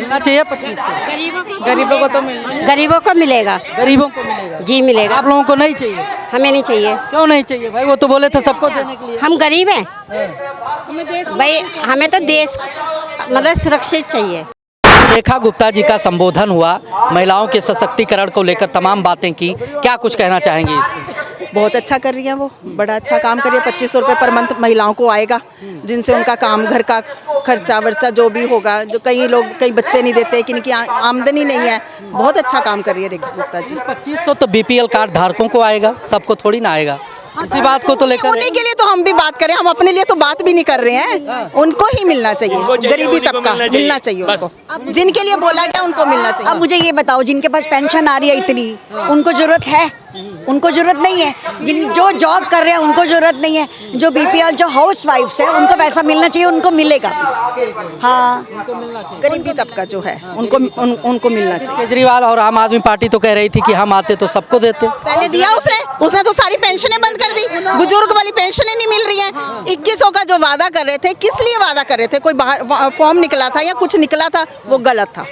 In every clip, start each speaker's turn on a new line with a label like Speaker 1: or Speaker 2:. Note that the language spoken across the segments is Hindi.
Speaker 1: मिलना चाहिए 25 से।
Speaker 2: गरीबों को तो मिलना,
Speaker 3: गरीबों को मिलेगा।
Speaker 1: गरीबों को मिलेगा
Speaker 3: जी मिलेगा।
Speaker 1: आप लोगों को नहीं चाहिए?
Speaker 3: हमें नहीं चाहिए।
Speaker 1: क्यों नहीं चाहिए भाई? वो तो बोले थे सबको देने के लिए।
Speaker 3: हम गरीब हैं भाई, हमें तो देश मतलब सुरक्षित चाहिए।
Speaker 1: रेखा गुप्ता जी का संबोधन हुआ, महिलाओं के सशक्तिकरण को लेकर तमाम बातें की, क्या कुछ कहना चाहेंगे इस पे?
Speaker 2: बहुत अच्छा कर रही हैं वो, बड़ा अच्छा काम कर रही है। 2500 रुपये पर मंथ महिलाओं को आएगा, जिनसे उनका काम घर का खर्चा वर्चा जो भी होगा, जो कई बच्चे नहीं देते कि इनकी आमदनी नहीं है, बहुत अच्छा काम कर रही है रेखा गुप्ता जी।
Speaker 1: 2500 तो बीपीएल कार्ड धारकों को आएगा, सबको थोड़ी ना आएगा। इसी बात को तो लेकर
Speaker 2: उन्हीं के लिए तो हम भी बात करें, हम अपने लिए तो बात भी नहीं कर रहे हैं। उनको ही मिलना चाहिए, गरीबी तबका मिलना चाहिए उनको, जिनके लिए बोला गया उनको मिलना चाहिए।
Speaker 4: अब मुझे ये बताओ, जिनके पास पेंशन आ रही है इतनी, उनको जरूरत है? उनको जरूरत नहीं है। जिन जो जॉब कर रहे हैं उनको जरूरत नहीं है। जो बीपीएल जो हाउस वाइफ्स है उनको पैसा मिलना चाहिए, उनको मिलेगा। हाँ,
Speaker 2: गरीबी तबका जो है उनको मिलना चाहिए।
Speaker 1: केजरीवाल और आम आदमी पार्टी तो कह रही थी कि हम आते तो सबको देते।
Speaker 2: पहले दिया उसने तो सारी पेंशनें बंद कर दी, बुजुर्ग वाली पेंशनें नहीं मिल रही हैं। 2100 का जो वादा कर रहे थे, किस लिए वादा कर रहे थे? कोई बाहर फॉर्म निकला था या कुछ निकला था, वो गलत था।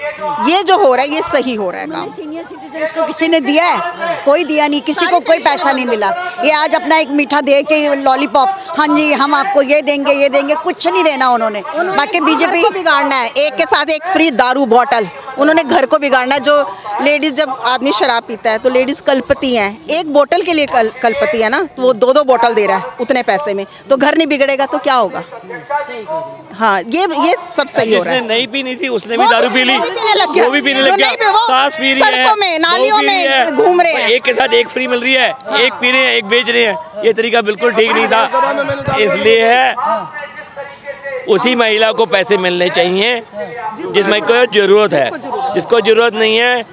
Speaker 2: ये जो हो रहा है ये सही हो रहा है काम।
Speaker 4: सीनियर सिटीजन को किसी ने दिया है? कोई दिया नहीं, किसी को कोई पैसा नहीं मिला। ये आज अपना एक मीठा दे के लॉलीपॉप, हाँ जी हम आपको ये देंगे, कुछ नहीं देना उन्होंने। बाकी बीजेपी
Speaker 2: बिगाड़ना है, एक के साथ एक फ्री दारू बॉटल, उन्होंने घर को बिगाड़ना है। जो लेडीज, जब आदमी शराब पीता है तो लेडीज कलपती हैं, एक बोतल के लिए कलपती है ना, तो वो 2-2 बोतल दे रहा है उतने पैसे में, तो घर नहीं बिगड़ेगा तो क्या होगा? हाँ, ये सब सही हो रहा है।
Speaker 5: नहीं पीनी थी उसने भी दारू पी ली, वो भी पीने लग गया, सास पी रही है,
Speaker 2: सड़कों में नालियों में घूम रहे हैं।
Speaker 5: एक के साथ एक फ्री मिल रही है, एक पी रहे हैं एक बेच रहे हैं। ये तरीका बिल्कुल ठीक नहीं था। इसलिए है उसी महिला को पैसे मिलने चाहिए जिसमें को जरूरत है। जिसको जरूरत नहीं है,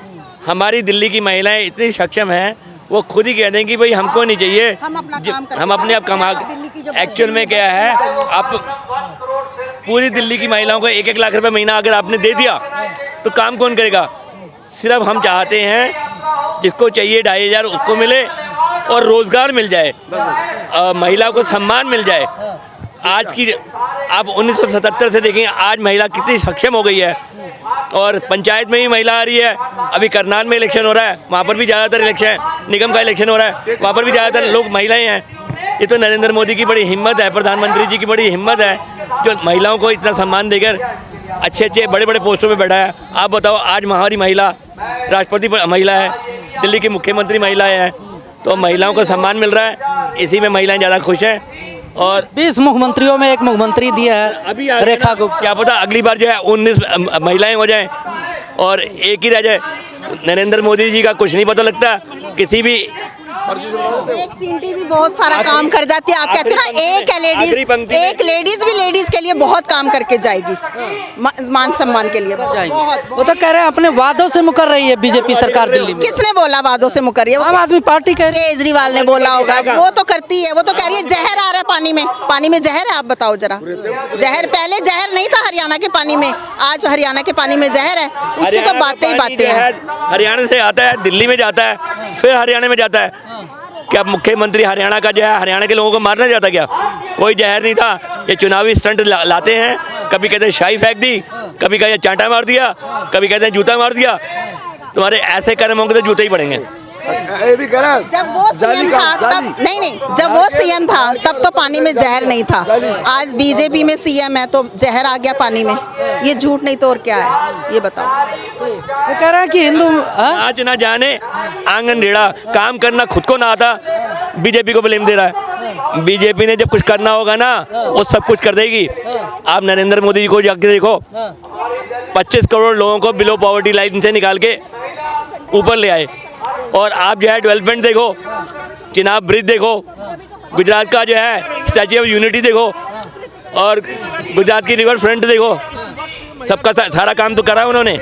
Speaker 5: हमारी दिल्ली की महिलाएं इतनी सक्षम हैं, वो खुद ही कह दें कि भाई हमको नहीं चाहिए, हम अपने आप कमा। एक्चुअल में क्या है, आप पूरी दिल्ली की महिलाओं को 1-1 लाख रुपए महीना अगर आपने दे दिया तो काम कौन करेगा? सिर्फ हम चाहते हैं जिसको चाहिए 2500 उसको मिले और रोजगार मिल जाए, महिला को सम्मान मिल जाए। आज की आप 1977 से देखें, आज महिला कितनी सक्षम हो गई है। और पंचायत में भी महिला आ रही है। अभी करनाल में इलेक्शन हो रहा है, वहाँ पर भी ज़्यादातर इलेक्शन, निगम का इलेक्शन हो रहा है, वहाँ पर भी ज़्यादातर लोग महिलाएं हैं। ये तो नरेंद्र मोदी की बड़ी हिम्मत है, प्रधानमंत्री जी की बड़ी हिम्मत है, जो महिलाओं को इतना सम्मान देकर अच्छे बड़े पोस्टों पे बैठा है। आप बताओ, आज हमारी महिला राष्ट्रपति महिला है, दिल्ली की मुख्यमंत्री महिला है, तो महिलाओं को सम्मान मिल रहा है, इसी में महिलाएं ज़्यादा खुश हैं। और
Speaker 1: 20 मुख्यमंत्रियों में एक मुख्यमंत्री दिया है
Speaker 5: अभी
Speaker 1: रेखा को,
Speaker 5: क्या पता अगली बार जो है 19 महिलाएं हो जाएं और एक ही रह जाए। नरेंद्र मोदी जी का कुछ नहीं पता लगता, किसी भी
Speaker 2: एक चींटी भी बहुत सारा काम कर जाती है। आप कहते हो ना, एक लेडीज भी लेडीज के लिए बहुत काम करके जाएगी, मान सम्मान के लिए बहुत।
Speaker 1: वो तो कह रहे हैं अपने वादों से मुकर रही है बीजेपी सरकार दिल्ली में।
Speaker 2: किसने बोला वादों से मुकर रही है?
Speaker 1: आम आदमी पार्टी कह रही है।
Speaker 2: केजरीवाल ने बोला होगा, वो तो करती है। वो तो कह रही है जहर आ रहा है पानी में जहर है। आप बताओ जरा, जहर पहले जहर नहीं था हरियाणा के पानी में, आज हरियाणा के पानी में जहर है। उसकी तो बातें ही बातें हैं।
Speaker 5: हरियाणा से आता है, दिल्ली में जाता है, फिर हरियाणा में जाता है। क्या मुख्यमंत्री हरियाणा का जो है हरियाणा के लोगों को मारना चाहता? क्या कोई जहर नहीं था। ये चुनावी स्टंट लाते हैं, कभी कहते हैं शाही फेंक दी, कभी कहते हैं चांटा मार दिया, कभी कहते हैं जूता मार दिया। तुम्हारे ऐसे कर्म होंगे तो जूते ही पड़ेंगे।
Speaker 2: जब वो सीएम था तब नहीं, जब वो सीएम था तब तो पानी में जहर नहीं था। आज बीजेपी में सीएम है तो जहर आ गया पानी में। ये झूठ नहीं तो और क्या है, ये बताओ।
Speaker 1: वो कह रहा है कि हिंदू
Speaker 5: आज ना जाने आंगन टेढ़ा, काम करना खुद को ना आता, बीजेपी को ब्लेम दे रहा है। बीजेपी ने जब कुछ करना होगा ना, वो सब कुछ कर देगी। आप नरेंद्र मोदी जी को जाके देखो, 25 करोड़ लोगों को बिलो पॉवर्टी लाइन से निकाल के ऊपर ले आए। और आप जो है डेवलपमेंट देखो, चिनाब ब्रिज देखो, गुजरात का जो है स्टैच्यू ऑफ यूनिटी देखो, और गुजरात की रिवर फ्रंट देखो, सबका सारा काम तो करा उन्होंने।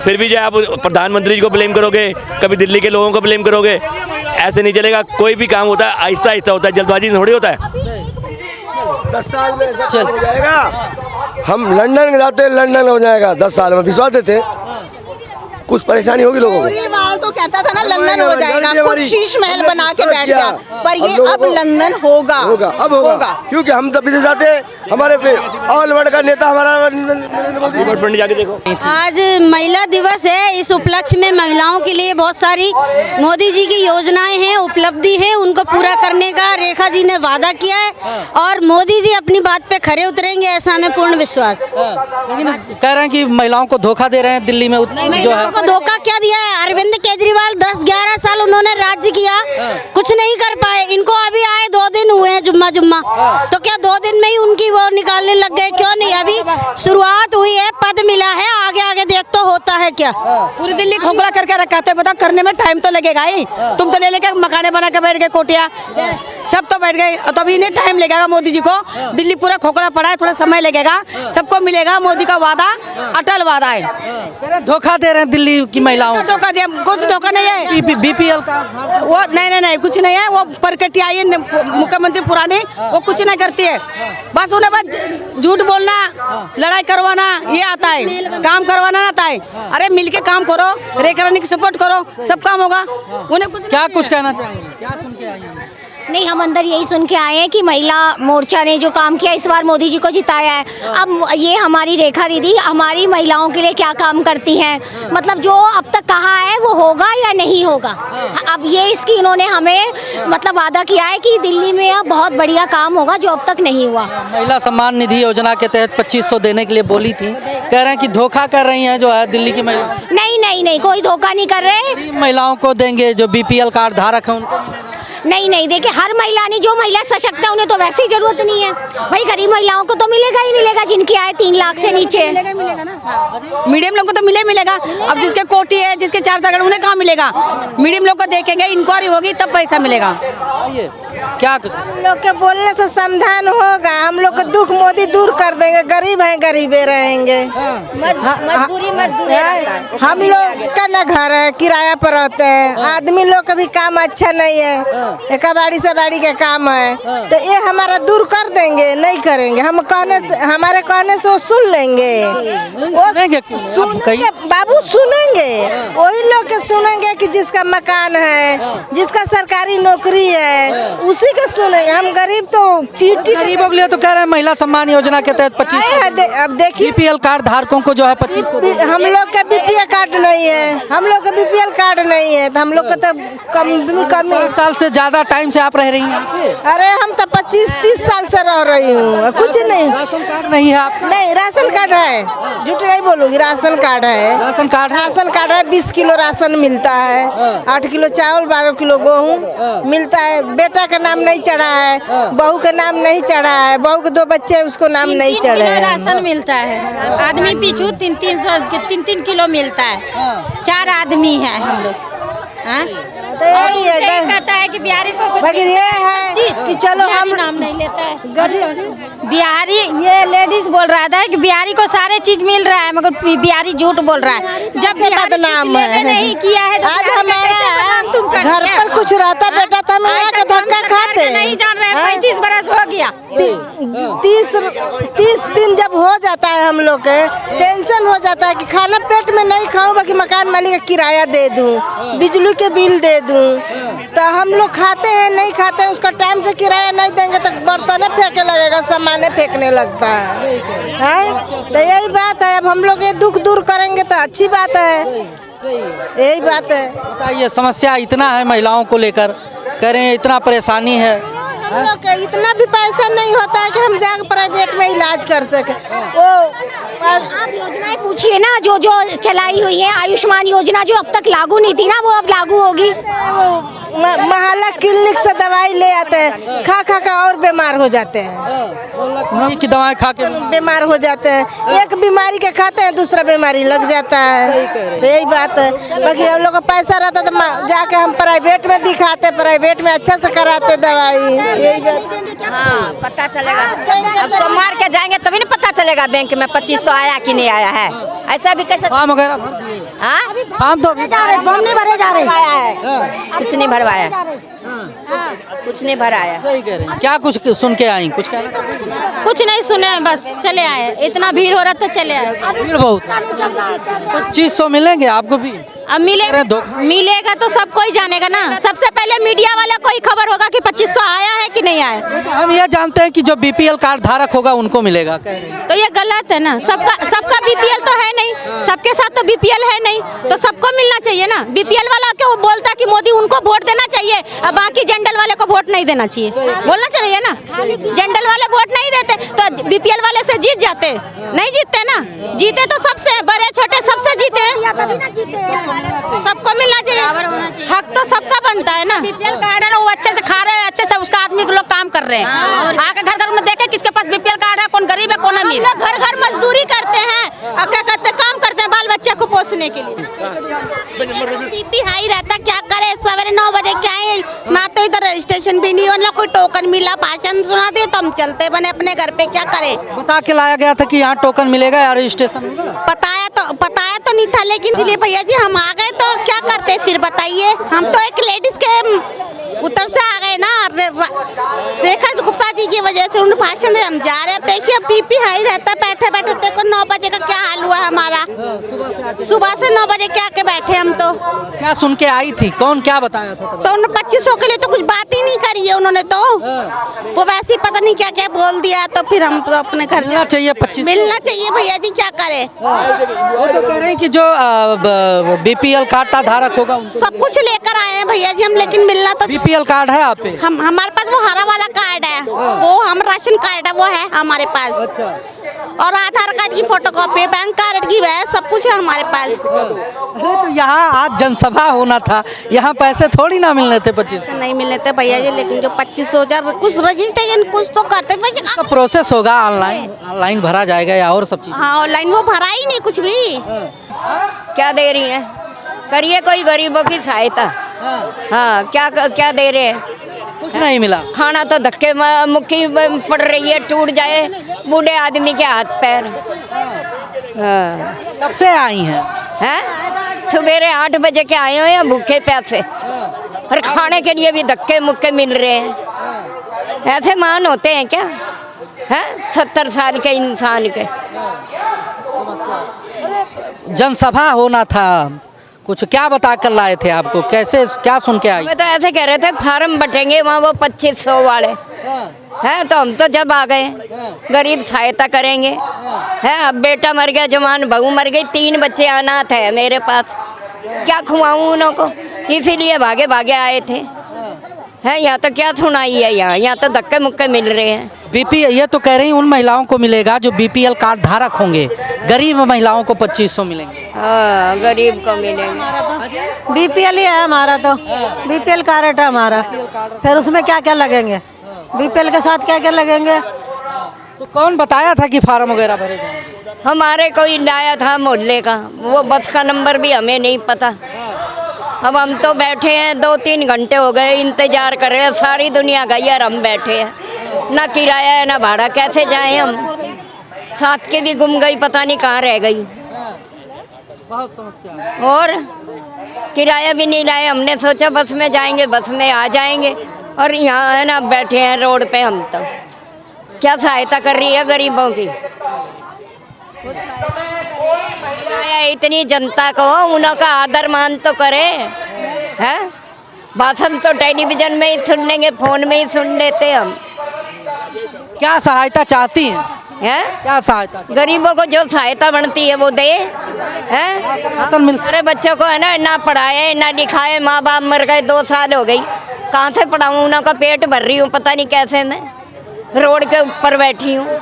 Speaker 5: फिर भी जो है आप प्रधानमंत्री जी को ब्लेम करोगे, कभी दिल्ली के लोगों को ब्लेम करोगे, ऐसे नहीं चलेगा। कोई भी काम होता है आहिस्ता आहिस्ता होता है, जल्दबाजी थोड़ी होता है।
Speaker 6: 10 साल में ऐसा हो जाएगा। हम लंदन जाते, लंदन हो जाएगा 10 साल में, विश्वास देते। कुछ परेशानी होगी लोगों को।
Speaker 2: केजरीवाल तो कहता था ना लंदन हो
Speaker 6: गारंटी
Speaker 2: जाएगा, खुद
Speaker 6: हमारी।
Speaker 2: शीश महल बना के बैठ गया, पर ये
Speaker 6: लोगों
Speaker 2: अब
Speaker 6: को-
Speaker 2: लंदन होगा
Speaker 6: अब होगा क्योंकि हम तब विदेश जाते हैं, हमारे पे ऑल वर्ल्ड का नेता हमारा नरेंद्र मोदी।
Speaker 5: रिवर फ्रंट जाके देखो।
Speaker 3: आज महिला दिवस है। इस उपलक्ष्य में महिलाओं के लिए बहुत सारी मोदी जी की योजनाएं हैं, उपलब्धि है, उनको पूरा करने का रेखा जी ने वादा किया है और मोदी जी अपनी बात पे खरे उतरेंगे, ऐसा हमें पूर्ण विश्वास।
Speaker 1: लेकिन कह रहे हैं कि महिलाओं को धोखा दे रहे हैं दिल्ली में जो है।
Speaker 3: महिलाओं को धोखा क्या दिया है? अरविंद केजरीवाल 10-11 साल उन्होंने राज्य किया, कुछ नहीं कर पाए। इनको अभी आए 2 दिन हुए हैं, जुम्मा तो क्या 2 दिन में ही उनकी वो निकालने लग गए? क्यों नहीं? अभी शुरुआत हुई है, पद मिला है, आगे आगे देख तो होता है क्या।
Speaker 7: पूरी दिल्ली खोखला करके रखा है, बताओ करने में टाइम तो लगेगा ही। तुम तो ले लेके मकाने बना के बैठ गए, कोटिया सब तो बैठ गए, तो अभी इन्हें टाइम लगेगा मोदी जी को। दिल्ली पूरा खोखला पड़ा है, थोड़ा समय लगेगा, सबको मिलेगा। मोदी का वादा अटल वादा है।
Speaker 1: कह रहे हैं धोखा दे रहे हैं दिल्ली की महिलाओं को।
Speaker 7: धोखा दिया, कुछ धोखा नहीं है।
Speaker 1: बीपीएल का
Speaker 7: वो नहीं कुछ नहीं है। वो प्रकृति आई है मुख्यमंत्री पुराने, वो कुछ नहीं करती है। बस उन्हें बस झूठ बोलना, लड़ाई करवाना ये आता है, काम करवाना आता है। अरे मिलके काम करो, रेखा की सपोर्ट करो, सब काम होगा। उन्हें कुछ
Speaker 1: क्या कुछ कहना चाहेंगे? क्या सुन के आई हैं?
Speaker 8: नहीं, हम अंदर यही सुन के आए हैं कि महिला मोर्चा ने जो काम किया इस बार मोदी जी को जिताया है। अब ये हमारी रेखा दीदी हमारी महिलाओं के लिए क्या काम करती हैं, मतलब जो अब तक कहा है वो होगा या नहीं होगा। अब ये इसकी इन्होंने हमें मतलब वादा किया है कि दिल्ली में अब बहुत बढ़िया काम होगा जो अब तक नहीं हुआ।
Speaker 1: महिला सम्मान निधि योजना के तहत 2500 देने के लिए बोली थी, कह रहे हैं कि धोखा कर रही हैं जो है दिल्ली की महिला।
Speaker 8: नहीं, कोई धोखा नहीं कर रहे।
Speaker 1: महिलाओं को देंगे, जो बीपीएल कार्ड धारक है उनको।
Speaker 8: नहीं, देखिए हर महिला नहीं, जो महिला सशक्त है उन्हें तो वैसे ही जरूरत नहीं है भाई। गरीब महिलाओं को तो मिलेगा ही मिलेगा, जिनकी आय 3 लाख से नीचे।
Speaker 7: मीडियम लोग को तो मिलेगा। अब जिसके कोटी है, जिसके 4 साल उन्हें कहाँ मिलेगा? मीडियम लोग को देखेंगे, इंक्वायरी होगी तब पैसा मिलेगा।
Speaker 1: क्या कुछ
Speaker 9: हम लोग के बोलने से समाधान होगा, हम लोग का दुख मोदी दूर कर देंगे। गरीब हैं, गरीबे रहेंगे।
Speaker 3: मजदूरी
Speaker 9: हम लोग का न घर है, किराया पर रहते हैं। आदमी लोग का भी काम अच्छा नहीं है, एक बाड़ी से बाड़ी के काम है, तो ये हमारा दूर कर देंगे। नहीं करेंगे, हम कहने से, हमारे कहने से वो सुन लेंगे। सुनेंगे बाबू, सुनेंगे। वही लोग के सुनेंगे कि जिसका मकान है, जिसका सरकारी नौकरी है, उसी के सुनेंगे। हम गरीब तो चीटी
Speaker 1: गरीबों के लिए तो कह रहे हैं महिला सम्मान योजना के तहत 2500।
Speaker 9: अब देखिए
Speaker 1: बीपीएल कार्ड धारकों को जो है 2500।
Speaker 9: हम लोग का बीपीएल कार्ड नहीं है, हम लोग का बीपीएल कार्ड नहीं है, तो हम लोग का तो कम
Speaker 1: 5 साल से ज्यादा टाइम से आप रह रही हैं।
Speaker 9: अरे हम तो 25-30 साल से रह रही हूँ, कुछ नहीं।
Speaker 1: राशन कार्ड नहीं है आपका?
Speaker 9: नहीं, राशन कार्ड है, झूठ नहीं बोलूँगी, राशन कार्ड है।
Speaker 1: राशन कार्ड है?
Speaker 9: राशन कार्ड है, 20 किलो राशन मिलता है, 8 किलो चावल, 12 किलो गेहूँ मिलता है। बेटा का नाम नहीं चढ़ा है, बहू का नाम नहीं चढ़ा है, बहू के 2 बच्चे हैं, उसको नाम नहीं चढ़े हैं।
Speaker 3: राशन मिलता है, आदमी पीछू 3-3 किलो मिलता है। 4 आदमी है हम लोग।
Speaker 9: तो यही है,
Speaker 3: कहता है कि बिहारी को कुछ
Speaker 9: मगर ये है कि चलो हम
Speaker 3: नाम नहीं लेता है। बिहारी, ये लेडीज बोल रहा था कि बिहारी को सारे चीज मिल रहा है, मगर बिहारी झूठ बोल रहा है। जब बिहारी
Speaker 9: बदनाम है,
Speaker 3: नहीं किया है तो
Speaker 9: आज
Speaker 3: बिहार में कैसे बदनाम तुम
Speaker 9: हमारा
Speaker 3: कर
Speaker 9: घर
Speaker 3: दिया?
Speaker 9: पर कुछ रहता बेटा तो हम
Speaker 3: आज
Speaker 9: यहाँ
Speaker 3: तक
Speaker 9: का धक्का
Speaker 3: हम सरकार
Speaker 9: खाते
Speaker 3: का नहीं जान रहे हैं, 35 बरस हो गया।
Speaker 9: 30 दिन जब हो जाता है हम लोग के टेंशन हो जाता है कि खाना पेट में नहीं खाऊं, बाकी मकान मालिक का किराया दे दूं, बिजली के बिल दे दूं, तो हम लोग खाते हैं नहीं खाते हैं, उसका टाइम से किराया नहीं देंगे तो बर्तन फेंके लगेगा, सामान फेंकने लगता है। तो यही बात है, अब हम लोग ये दुख दूर करेंगे तो अच्छी बात है, यही बात है।
Speaker 1: बताइए, समस्या इतना है महिलाओं को लेकर, कह रहे हैं इतना परेशानी है।
Speaker 9: हम लोग के इतना भी पैसा नहीं होता है कि हम जाकर प्राइवेट में इलाज कर सके। वो
Speaker 8: आप योजनाएं पूछिए ना, जो जो चलाई हुई है, आयुष्मान योजना जो अब तक लागू नहीं थी ना, वो अब लागू होगी।
Speaker 9: वो मोहल्ला क्लिनिक से दवाई ले आते हैं, खा खा कर और बीमार हो जाते हैं।
Speaker 1: की दवाएं खा के
Speaker 9: बीमार हो जाते हैं, एक बीमारी के खाते हैं दूसरा बीमारी लग जाता है। तो यही बात है, बाकी हम लोग का पैसा रहता तो जाके हम प्राइवेट में दिखाते, प्राइवेट में अच्छा से कराते दवाई। यही बात।
Speaker 3: हाँ, पता चलेगा। अब सोमवार के जाएंगे तभी ना पता चलेगा बैंक में 2500 आया कि नहीं आया है। ऐसा भी कैसे
Speaker 1: फॉर्म वगैरह भर दिए?
Speaker 3: हाँ,
Speaker 1: फॉर्म तो
Speaker 3: फॉर्म नहीं भरे जा रहे, कुछ नहीं भरवाया।
Speaker 10: कुछ नहीं भरा है।
Speaker 1: सही कह रहे हैं। क्या कुछ सुन के आई, कुछ कहना?
Speaker 10: कुछ नहीं सुने, बस चले आए। इतना भीड़ हो रहा था, चले आए।
Speaker 1: भीड़ बहुत। 2500 मिलेंगे आपको भी?
Speaker 10: अब मिलेगा तो सब कोई जानेगा ना। सबसे पहले मीडिया वाला को ही खबर होगा कि 2500 आया है कि नहीं आया।
Speaker 1: हम ये जानते हैं कि जो बीपीएल कार्ड धारक होगा उनको मिलेगा, कह रहे हैं।
Speaker 10: तो ये गलत है ना। सबका बीपीएल तो है नहीं, सबके साथ तो बीपीएल है नहीं, तो सबको मिलना चाहिए ना। बीपीएल वाला क्यों बोलता कि मोदी उनको वोट देना चाहिए, अब बाकी जनरल वाले को वोट नहीं देना चाहिए, बोलना चाहिए ना। जनरल वाले वोट नहीं देते तो बीपीएल वाले से जीत जाते, नहीं जीतते ना। जीते तो सबसे, बड़े छोटे सबसे जीते। सबको मिलना चाहिए, हक तो सबका बनता है ना। बीपीएल कार्ड है ना, वो अच्छे से खा रहे हैं, अच्छे से उसका आदमी के लोग काम कर रहे हैं। आके घर घर में देखे किसके पास बीपीएल कार्ड है, कौन गरीब है कौन अमीर।
Speaker 3: घर घर मजदूरी करते हैं और क्या करते, काम करते हैं बाल बच्चे को पोसने के लिए।
Speaker 2: बीपी हाई रहता, क्या करे, सवेरे 9 बजे क्या है ना, तो इधर रजिस्ट्रेशन भी नहीं हो, कोई टोकन मिला, भाषण सुना दे तो हम चलते बने अपने घर पे, क्या करे।
Speaker 1: बता के लाया गया था कि यहाँ टोकन मिलेगा या रजिस्ट्रेशन होगा?
Speaker 2: बताया तो नहीं था, लेकिन इसलिए भैया जी हम आ गए तो क्या करते फिर बताइए। हम तो एक लेडीज के उतर से आ गए ना, रेखा गुप्ता जी की वजह से उन्होंने भाषण दे, हम जा रहे हैं। देखिए बीपी हाई रहता, बैठे बैठे देखो 9 बजे का क्या हाल हुआ हमारा। सुबह से 9 बजे के आके बैठे हम। तो
Speaker 1: क्या सुन के आई थी, कौन क्या बताया था?
Speaker 2: तो 2500 के लिए तो कुछ बात ही नहीं करी है उन्होंने, तो वो वैसे ही पता नहीं क्या क्या बोल दिया। तो फिर हम तो अपने घर
Speaker 1: मिलना चाहिए 2500
Speaker 2: मिलना चाहिए भैया जी, क्या करे।
Speaker 1: वो तो कह रहे हैं कि जो बीपीएल कार्ड का धारक होगा
Speaker 2: सब कुछ लेकर आए हैं भैया जी हम, लेकिन मिलना तो।
Speaker 1: बीपीएल कार्ड है आप पे?
Speaker 2: हमारे पास वो हरा वाला कार्ड है, वो हम राशन कार्ड है वो है हमारे पास। और आधार कार्ड की फोटोकॉपी, बैंक कार्ड की है, सब कुछ है हमारे पास।
Speaker 1: अरे तो यहाँ आज जनसभा होना था, यहाँ पैसे थोड़ी ना मिलने थे 2500?
Speaker 2: नहीं मिलने थे भैया जी, लेकिन जो 2500 कुछ रजिस्ट्रेशन कुछ तो करते वैसे।
Speaker 1: तो प्रोसेस होगा ऑनलाइन भरा जाएगा या और सब चीज?
Speaker 2: हाँ ऑनलाइन, वो भरा ही नहीं कुछ भी।
Speaker 10: क्या दे रही है, करिए कोई गरीबों की सहायता। हाँ क्या दे रहे हैं,
Speaker 1: कुछ नहीं मिला।
Speaker 10: खाना तो धक्के मुक्की पड़ रही है, टूट जाए बूढ़े आदमी के हाथ पैर। हाँ।
Speaker 1: कब से आई हैं?
Speaker 10: सवेरे 8 बजे के आए हुए हैं भूखे प्यासे, और खाने के लिए भी धक्के मुक्के मिल रहे हैं। ऐसे मान होते हैं क्या? 70 साल के इंसान के।
Speaker 1: जनसभा होना था, कुछ क्या बता कर लाए थे आपको, कैसे क्या सुन के आई?
Speaker 10: मैं तो ऐसे कह रहे थे फार्म बटेंगे वहाँ वो 2500 वाले हैं, तो हम तो जब आ गए गरीब सहायता करेंगे। है अब बेटा मर गया, जवान बहू मर गई, 3 बच्चे अनाथ है मेरे पास, क्या खुआऊँ उन्हों को, इसीलिए भागे भागे आए थे। है यहाँ तो क्या सुनाई है, यहाँ तो धक्के मुक्के मिल रहे हैं।
Speaker 1: बीपी ये तो कह रही उन महिलाओं को मिलेगा जो बीपीएल कार्ड धारक होंगे, गरीब महिलाओं को 2500 मिलेंगे।
Speaker 10: हाँ गरीब को मिलेंगे।
Speaker 11: बीपीएल ही है हमारा, तो बीपीएल कार्ड है हमारा, फिर उसमें क्या क्या लगेंगे, बीपीएल के साथ क्या क्या लगेंगे।
Speaker 1: तो कौन बताया था कि फार्म वगैरह भरे जाएंगे?
Speaker 10: हमारे कोई लाया था मोहल्ले का, वो बस का नंबर भी हमें नहीं पता। अब हम तो बैठे हैं 2-3 घंटे हो गए इंतजार कर रहे हैं, सारी दुनिया गई और हम बैठे हैं, ना किराया है ना भाड़ा, कैसे जाएं हम। साथ के भी गुम गई, पता नहीं कहाँ रह गई।
Speaker 1: बहुत समस्या।
Speaker 10: और किराया भी नहीं लाए, हमने सोचा बस में जाएंगे, बस में आ जाएंगे, और यहाँ है ना बैठे हैं रोड पे। हम तो क्या सहायता कर रही है गरीबों की, इतनी जनता को उनका आदर मान तो करे। हैं भाषण तो टेलीविजन में ही सुन लेंगे, फोन में ही सुन लेते हम।
Speaker 1: क्या सहायता चाहती हैं? क्या सहायता?
Speaker 10: गरीबों को जो सहायता बनती है वो दे। हैं सारे बच्चों को है ना पढ़ाए ना लिखाए, माँ बाप मर गए, 2 साल हो गई, कहाँ से पढ़ाऊँ, उनका पेट भर रही हूँ, पता नहीं कैसे मैं रोड के ऊपर बैठी हूँ,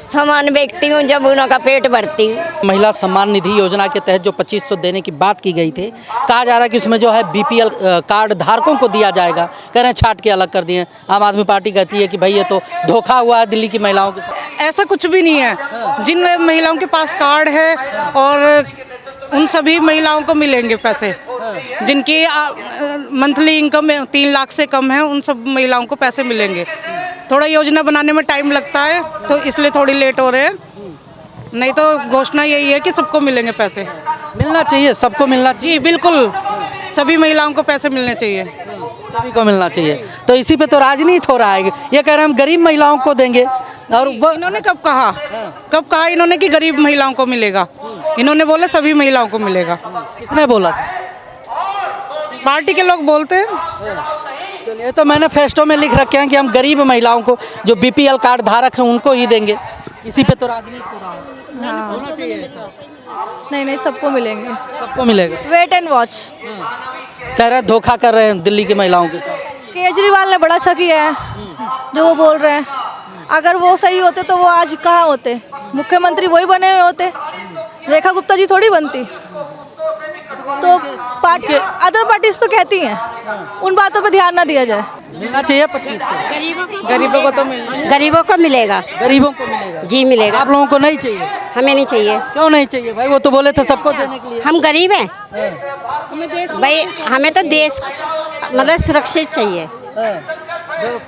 Speaker 10: सामान बेचती हूँ, जब उनका पेट भरती हूँ।
Speaker 1: महिला सम्मान निधि योजना के तहत जो 2500 देने की बात की गई थी, कहा जा रहा है कि उसमें जो है बीपीएल कार्ड धारकों को दिया जाएगा, कह रहे हैं छाट के अलग कर दिए। आम आदमी पार्टी कहती है कि भाई ये तो धोखा हुआ है दिल्ली की महिलाओं के साथ।
Speaker 12: ऐसा कुछ भी नहीं है, जिन महिलाओं के पास कार्ड है और उन सभी महिलाओं को मिलेंगे पैसे, जिनकी मंथली इनकम 3 लाख से कम है, उन सब महिलाओं को पैसे मिलेंगे। थोड़ा योजना बनाने में टाइम लगता है तो इसलिए थोड़ी लेट हो रहे हैं, नहीं तो घोषणा यही है कि सबको मिलेंगे पैसे।
Speaker 1: मिलना चाहिए, सबको मिलना चाहिए।
Speaker 12: जी बिल्कुल, सभी महिलाओं को पैसे मिलने चाहिए।
Speaker 1: सभी को मिलना चाहिए। तो इसी पे तो राजनीति हो रहा है। ये कह रहे हैं हम गरीब महिलाओं को देंगे, और
Speaker 12: इन्होंने कब कहा इन्होंने कि गरीब महिलाओं को मिलेगा? इन्होंने बोला सभी महिलाओं को मिलेगा।
Speaker 1: किसने बोला?
Speaker 12: पार्टी के लोग बोलते हैं।
Speaker 1: चलिए, तो मैनिफेस्टो में लिख रखे हैं कि हम गरीब महिलाओं को, जो बीपीएल कार्ड धारक हैं, उनको ही देंगे। इसी पे तो राजनीति हो रहा है। होना चाहिए ऐसा।
Speaker 13: नहीं, सबको मिलेंगे,
Speaker 1: सबको मिलेगा।
Speaker 13: Wait and watch.
Speaker 1: कह रहे हैं धोखा कर रहे हैं दिल्ली की महिलाओं के साथ।
Speaker 13: केजरीवाल ने बड़ा अच्छा किया है जो वो बोल रहे हैं। अगर वो सही होते तो वो आज कहाँ होते? मुख्यमंत्री वही बने हुए होते, रेखा गुप्ता जी थोड़ी बनती। तो पार्टी, अदर पार्टीज तो कहती हैं, उन बातों पर ध्यान ना दिया जाए।
Speaker 1: मिलना चाहिए 2500।
Speaker 12: गरीबों को तो
Speaker 10: गरीबों को मिलेगा।
Speaker 1: गरीबों को मिलेगा
Speaker 10: जी, मिलेगा।
Speaker 1: आप लोगों को नहीं चाहिए?
Speaker 10: हमें नहीं चाहिए।
Speaker 1: क्यों नहीं चाहिए भाई? वो तो बोले थे सबको देने के लिए।
Speaker 10: हम गरीब हैं भाई, हमें तो देश मतलब सुरक्षित चाहिए,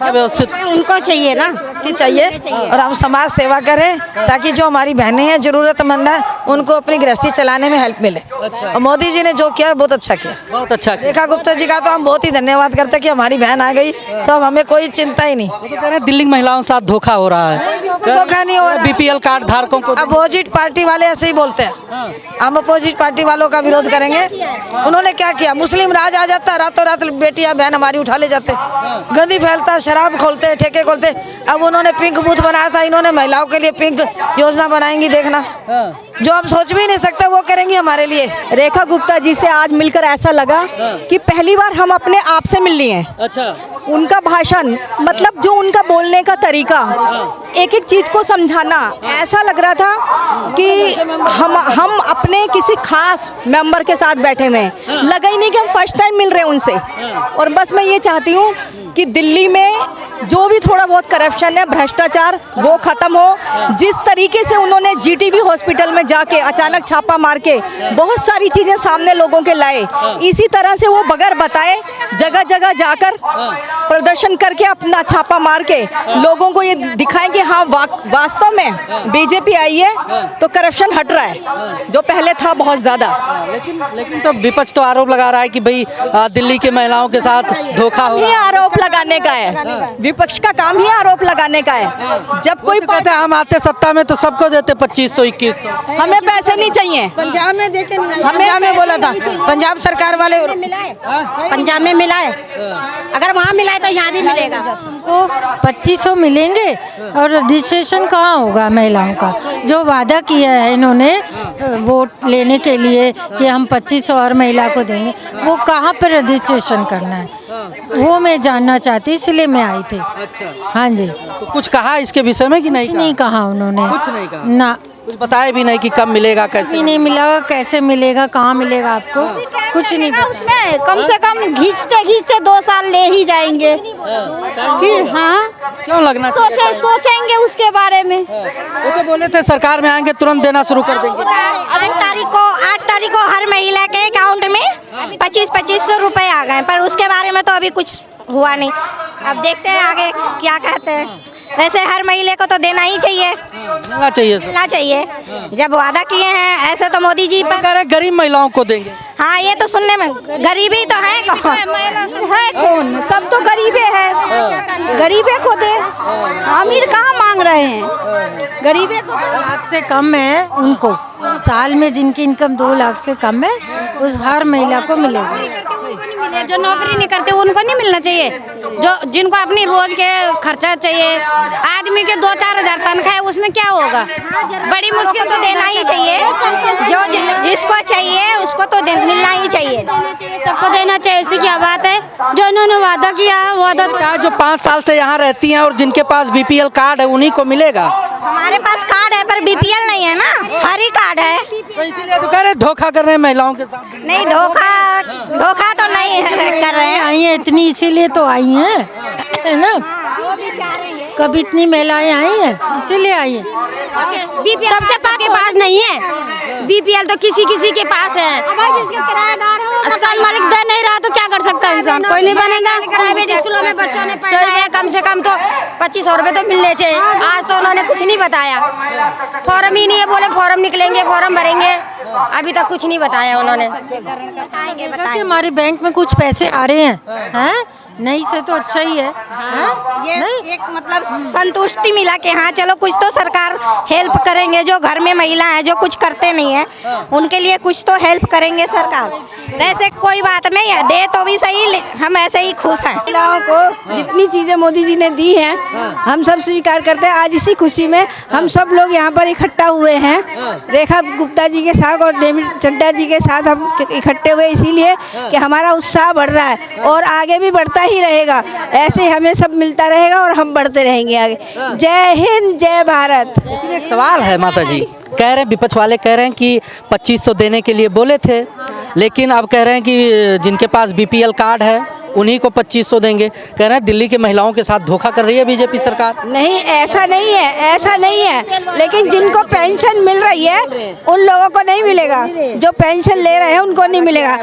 Speaker 1: व्यवस्थित
Speaker 10: उनको चाहिए ना,
Speaker 9: चाहिए। और हम समाज सेवा करें ताकि जो हमारी बहनें हैं, जरूरतमंद है, उनको अपनी गृहस्थी चलाने में हेल्प मिले। और मोदी जी ने जो किया बहुत अच्छा किया,
Speaker 1: बहुत अच्छा किया।
Speaker 9: रेखा गुप्ता जी का तो हम बहुत ही धन्यवाद करते हैं कि हमारी बहन आ गई, तो अब हमें कोई चिंता ही नहीं।
Speaker 1: वो तो कह रहे हैं दिल्ली की महिलाओं के साथ धोखा हो रहा है।
Speaker 9: धोखा नहीं हो रहा।
Speaker 1: बीपीएल कार्ड धारकों को
Speaker 9: अपोजिट पार्टी वाले ऐसे ही बोलते हैं। हम अपोजिट पार्टी वालों का विरोध करेंगे। उन्होंने क्या किया? मुस्लिम राज आ जाता, रातों रात बेटियां बहन हमारी उठा ले जाते, गंदी फैलता, शराब खोलते, ठेके खोलते। अब उन्होंने पिंक बूथ बनाया था, इन्होंने महिलाओं के लिए पिंक योजना बनाएंगी, देखना। जो हम सोच भी नहीं सकते वो करेंगी हमारे लिए।
Speaker 13: रेखा गुप्ता जी से आज मिलकर ऐसा लगा कि पहली बार हम अपने आप से मिल लिए हैं।
Speaker 1: अच्छा।
Speaker 13: उनका भाषण, मतलब जो उनका बोलने का तरीका, एक एक चीज को समझाना, ऐसा लग रहा था कि हम अपने किसी खास मेंबर के साथ बैठे हुए हैं। लगा ही नहीं कि हम फर्स्ट टाइम मिल रहे हैं उनसे। और बस मैं ये चाहती हूँ कि दिल्ली में जो भी थोड़ा बहुत करप्शन है, भ्रष्टाचार, वो खत्म हो। जिस तरीके से उन्होंने जीटीबी हॉस्पिटल में जाके अचानक छापा मार के बहुत सारी चीजें सामने लोगों के लाए, इसी तरह से वो बगैर बताए जगह जगह जाकर प्रदर्शन करके अपना छापा मार के लोगों को ये दिखाएं कि हाँ वास्तव में बीजेपी आई है तो करप्शन हट रहा है, जो पहले था बहुत ज्यादा।
Speaker 1: लेकिन तो विपक्ष तो आरोप लगा रहा है कि भाई दिल्ली की महिलाओं के साथ धोखा हो रहा है।
Speaker 13: आरोप लगाने का है, विपक्ष का काम ही आरोप लगाने का है। जब कोई
Speaker 1: कहते हैं हम आते सत्ता में तो सबको देते 2500 2100,
Speaker 13: हमें पैसे नहीं चाहिए।
Speaker 9: पंजाब में देखे नहीं, पंजाब में बोला था, पंजाब सरकार वाले
Speaker 10: पंजाब में मिला है, अगर वहाँ मिला है तो यहाँ भी मिलेगा।
Speaker 14: को 2500 मिलेंगे और रजिस्ट्रेशन कहाँ होगा महिलाओं का? जो वादा किया है इन्होंने वोट लेने के लिए कि हम 2500 और महिला को देंगे, वो कहाँ पर रजिस्ट्रेशन करना है, वो मैं जानना चाहती, इसलिए मैं आई थी।
Speaker 1: अच्छा।
Speaker 14: हाँ जी।
Speaker 1: तो कुछ कहा इसके विषय में कि नहीं?
Speaker 14: कुछ नहीं कहा उन्होंने।
Speaker 1: कुछ नहीं कहा
Speaker 14: ना,
Speaker 1: कुछ बताया भी नहीं कि कब मिलेगा, कैसे
Speaker 14: भी नहीं मिलेगा, कैसे मिलेगा, कहाँ मिलेगा आपको, कुछ नहीं पता।
Speaker 8: उसमें कम से कम खींचते 2 साल ले ही जाएंगे। फिर हाँ,
Speaker 1: क्यों लगना?
Speaker 8: सोचेंगे उसके बारे में।
Speaker 1: वो तो बोले थे सरकार में आएंगे तुरंत देना शुरू कर देंगे।
Speaker 8: 8 तारीख को हर महिला के अकाउंट में 2500 रुपए आ गए, पर उसके बारे में तो अभी कुछ हुआ नहीं। अब देखते हैं आगे क्या कहते हैं। वैसे हर महिला को तो देना ही चाहिए,
Speaker 1: मिलना चाहिए,
Speaker 8: मिलना चाहिए। जब वादा किए हैं ऐसे तो मोदी जी पर
Speaker 1: गरीब महिलाओं को देंगे।
Speaker 8: हाँ, ये तो सुनने में गरीबी तो है कौन, सब तो गरीबे है, गरीबे को दे, अमीर कहाँ मांग रहे हैं, गरीबे को।
Speaker 14: 2 लाख से कम है उनको, साल में जिनकी इनकम 2 लाख से कम है, उस हर महिला को मिलेगा।
Speaker 10: जो नौकरी नहीं करते उनको नहीं मिलना चाहिए, जो जिनको अपनी रोज के खर्चा चाहिए। आदमी के 2-4 हज़ार तनख्वाह है, उसमें क्या होगा? बड़ी मुश्किल
Speaker 8: तो देना ही चाहिए, जो जिसको चाहिए उसको तो मिलना ही चाहिए,
Speaker 10: सबको देना चाहिए। ऐसी क्या बात है? जो इन्होंने वादा किया वादा
Speaker 1: क्या जो 5 साल से यहाँ रहती हैं और जिनके पास बीपीएल कार्ड है उन्हीं को मिलेगा?
Speaker 8: हमारे पास कार्ड है पर बीपीएल नहीं है ना, हर ही कार्ड है,
Speaker 1: तो इसीलिए तो कह रहे धोखा कर रहे हैं महिलाओं के साथ।
Speaker 8: नहीं, धोखा तो नहीं कर रहे हैं।
Speaker 14: आई हैं इतनी, इसीलिए तो आई हैं, है ना? कभी इतनी महिलाएं आई हैं, इसीलिए आई हैं।
Speaker 10: बीपीएल सबके पास नहीं है, बीपीएल तो किसी के पास है।
Speaker 8: जिसके किराएदार हो,
Speaker 10: असल मालिक दे नहीं रहा तो क्या कर सकता है इंसान? कोई नहीं बनेगा। प्राइवेट स्कूलों में बच्चों ने पढ़ना है, कम से कम तो 2500 रुपए तो मिलने चाहिए। आज तो उन्होंने कुछ नहीं बताया, फॉर्म ही नहीं है, बोले फॉर्म निकलेंगे, फॉर्म भरेंगे, अभी तक कुछ नहीं बताया उन्होंने।
Speaker 14: बताएंगे। हमारे बैंक में कुछ पैसे आ रहे हैं, नहीं से तो अच्छा ही है।
Speaker 15: ये एक मतलब संतुष्टि मिला कि हाँ चलो कुछ तो सरकार हेल्प करेंगे, जो घर में महिला हैं जो कुछ करते नहीं है उनके लिए कुछ तो हेल्प करेंगे सरकार। वैसे कोई बात नहीं है, दे तो भी सही, हम ऐसे ही खुश हैं।
Speaker 9: महिलाओं को जितनी चीज़ें मोदी जी ने दी हैं हम सब स्वीकार करते हैं। आज इसी खुशी में हम सब लोग यहाँ पर इकट्ठा हुए हैं, रेखा गुप्ता जी के साथ और डेविड चड्डा जी के साथ हम इकट्ठे हुए इसीलिए कि हमारा उत्साह बढ़ रहा है और आगे भी बढ़ता ही रहेगा। ऐसे हमें सब मिलता रहेगा और हम बढ़ते रहेंगे आगे। जय हिंद, जय भारत।
Speaker 1: लेकिन एक सवाल है माता जी, कह रहे हैं विपक्ष वाले कह रहे हैं कि 2500 देने के लिए बोले थे, लेकिन अब कह रहे हैं कि जिनके पास बीपीएल कार्ड है उन्हीं को 2500 देंगे। कह रहे हैं दिल्ली की महिलाओं के साथ धोखा कर रही है बीजेपी सरकार।
Speaker 9: नहीं, ऐसा नहीं है, ऐसा नहीं है। लेकिन जिनको पेंशन मिल रही है उन लोगों को नहीं मिलेगा, जो पेंशन ले रहे हैं उनको नहीं मिलेगा।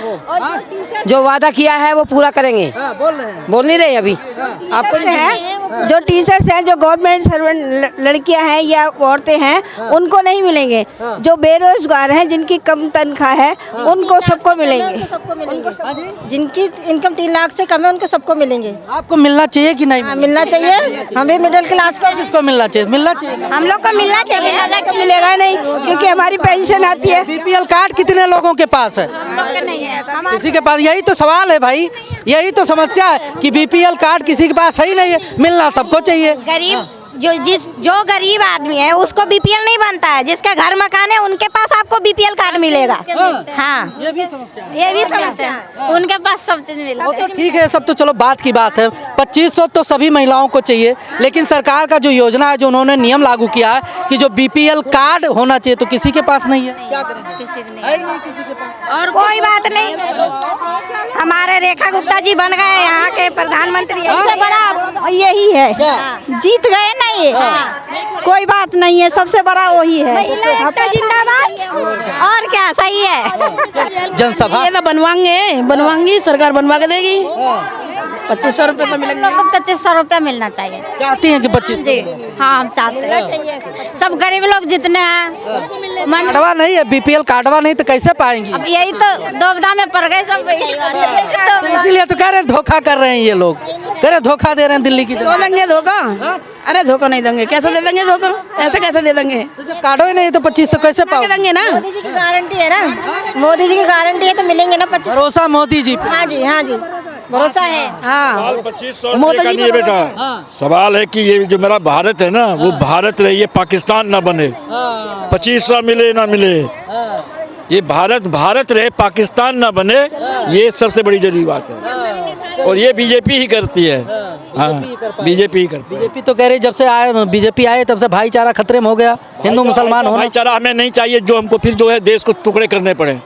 Speaker 11: जो वादा किया है वो पूरा करेंगे। बोल नहीं रहे अभी
Speaker 9: आपको है, जो टीचर्स हैं, जो गवर्नमेंट सर्वेंट लड़कियां हैं या औरतें हैं उनको नहीं मिलेंगे। जो बेरोजगार हैं, जिनकी कम तनख्वाह है उनको सबको मिलेंगे।
Speaker 15: जिनकी इनकम 3 लाख से कम है उनको सबको मिलेंगे।
Speaker 1: आपको मिलना चाहिए कि नहीं?
Speaker 15: मिलना चाहिए, हम भी मिडिल क्लास को।
Speaker 1: किसको मिलना चाहिए? मिलना चाहिए,
Speaker 15: हम लोग को मिलना चाहिए।
Speaker 9: तो मिलेगा नहीं क्योंकि हमारी पेंशन आती है।
Speaker 1: बीपीएल कार्ड कितने लोगों के पास है? किसी के पास। यही तो सवाल है भाई, यही तो समस्या है कि बीपीएल कार्ड किसी के पास सही नहीं है। मिलना सबको चाहिए।
Speaker 15: गरीब जो गरीब आदमी है उसको बीपीएल नहीं बनता है, जिसके घर मकान है उनके पास आपको बीपीएल कार्ड मिलेगा। हाँ,
Speaker 1: ये भी समस्या है।
Speaker 15: ये भी समस्या है।
Speaker 3: उनके पास सब चीज मिलता
Speaker 1: तो ठीक है, सब तो चलो बात की बात है। 2500 तो सभी महिलाओं को चाहिए, लेकिन सरकार का जो योजना है, जो उन्होंने नियम लागू किया है कि जो बीपीएल कार्ड होना चाहिए, तो किसी के पास नहीं है। क्या करेंगे?
Speaker 3: किसी को नहीं,
Speaker 1: किसी के पास।
Speaker 15: और कोई बात नहीं, हमारे रेखा गुप्ता जी बन गए यहाँ के प्रधानमंत्री।
Speaker 9: सबसे बड़ा यही है, जीत गए ना ये। कोई बात नहीं है, सबसे बड़ा वही है।
Speaker 15: महिला एकता जिंदाबाद। और क्या, सही है।
Speaker 1: जनसभा
Speaker 7: ये तो बनवाएंगे, सरकार बनवा के देगी। 2500 रुपये तो मिलेंगे।
Speaker 3: हम लोग को 2500 रुपया मिलना चाहिए।
Speaker 1: चाहती हैं कि 2500?
Speaker 3: जी हाँ, हम चाहते हैं। सब गरीब लोग जितने हैं,
Speaker 1: कार्डवा नहीं है, बीपीएल कार्डवा नहीं तो कैसे पाएंगी?
Speaker 3: अब यही तो दुविधा में पड़ गए सब।
Speaker 1: इसीलिए तो कह रहे हैं धोखा कर रहे हैं ये लोग, कह रहे धोखा दे रहे हैं दिल्ली की जनता।
Speaker 7: देंगे धोखा? अरे धोखा नहीं देंगे, कैसे दे देंगे धोखा? ऐसे कैसे दे देंगे?
Speaker 1: तो जब कार्डवा ही नहीं तो 2500 कैसे पाओगे?
Speaker 7: देंगे ना।
Speaker 15: मोदी जी की गारंटी है ना, मोदी जी की गारंटी है तो मिलेंगे ना 25।
Speaker 1: भरोसा मोदी जी पे।
Speaker 15: हाँ जी, हाँ जी, भरोसा है।
Speaker 7: हाँ,
Speaker 16: 2500 का नहीं है बेटा। सवाल है कि ये जो मेरा भारत है ना, वो भारत रहे, ये पाकिस्तान ना बने। 2500 मिले ना मिले, ये भारत रहे, पाकिस्तान ना बने, ये सबसे बड़ी जरूरी बात है। और ये बीजेपी ही करती है। हाँ, बीजेपी ही करती है।
Speaker 1: बीजेपी तो कह रही जब से आए बीजेपी आए तब से भाईचारा खतरे में हो गया, हिंदू मुसलमान होना।
Speaker 16: भाईचारा हमें नहीं चाहिए, जो हमको फिर जो है देश को टुकड़े करने पड़े।